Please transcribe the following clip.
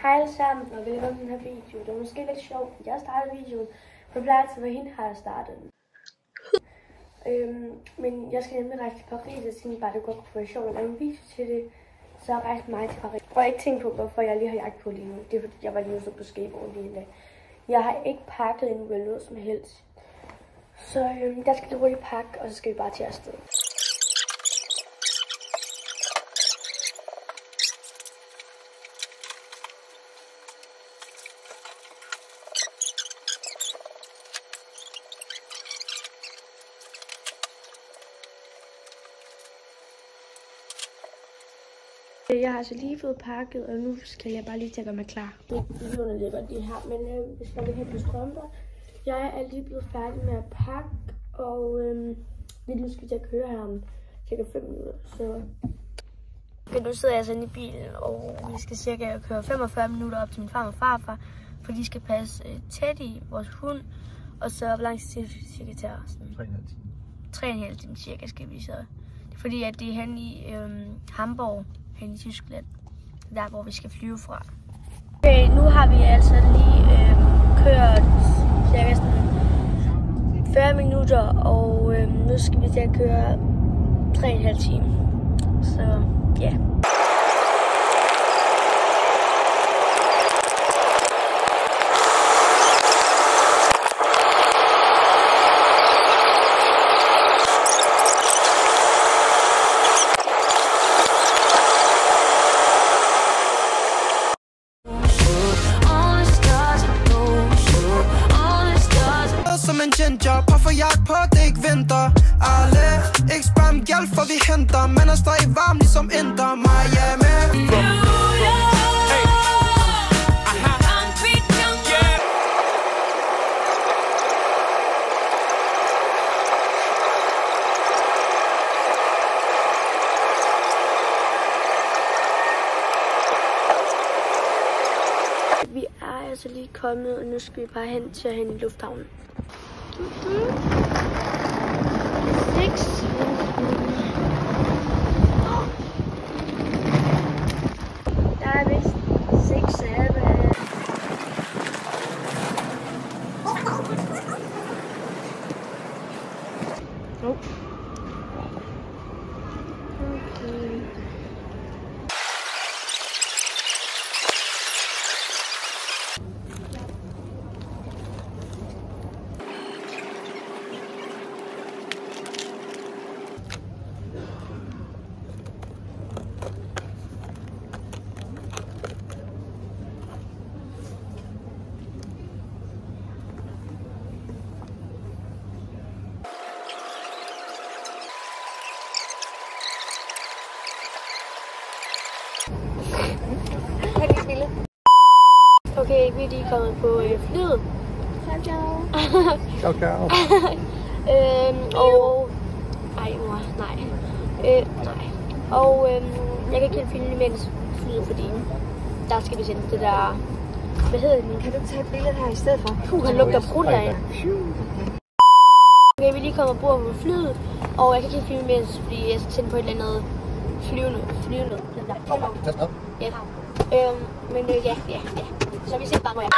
Hej alle sammen, og velkommen til den her video. Det er måske lidt sjovt, at jeg starter videoen, for det plejer til at være hende, har jeg startet den. Men jeg skal nemlig rejse til Paris, og tænkte bare, det godt kunne være sjovt at lave en video til det. Så jeg rejste mig til Paris. Og jeg ikke tænkt på, hvorfor jeg lige har jagt på lige nu. Det er fordi, jeg var lige ude på skateboard lige en dag. Jeg har ikke pakket endnu eller noget som helst. Så der skal det hurtigt pakke, og så skal vi bare til afsted. Jeg har altså lige fået pakket, og nu skal jeg bare lige til at gøre mig klar. Lyderne ligger lige her, men hvis jeg vil hen på strømper. Jeg er lige blevet færdig med at pakke, og lige nu skal vi til at køre her om cirka 5 minutter. Så okay, nu sidder jeg altså inde i bilen, og vi skal cirka køre 45 minutter op til min far og farfar, for de skal passe Teddy, vores hund, og så hvor lang tid cirka til os? 3,5 timer cirka skal vi så. Det er fordi, at det er hen i Hamburg, hen i Tyskland, der hvor vi skal flyve fra. Okay, nu har vi altså lige kørt cirka 40 minutter, og nu skal vi til at køre 3,5 timer. Så ja. Par for jagt på, det ikke vinter. Alle, ikke spam gæld, for vi henter. Men er stadig varm, ligesom Inter, Miami. Vi er altså lige kommet, og nu skal vi bare hen til at hen i lufthavnen. 6. Der er vist 6 af dem. Okay, vi er lige kommet på flyet. Ciao. Ciao, ciao. Og ej mor, nej. Nej. Og jeg kan ikke helt filme imens flyet, fordi der skal vi sende det der. Hvad hedder det? Kan du ikke tage et billede her i stedet for? Han lugter brudt herinde. Okay, vi er lige kommet ombord på flyet, og jeg kan ikke filme imens, fordi jeg skal tænde på et eller andet flyvende. Ja. Men ja. Så vi ser bare, hvor jeg er.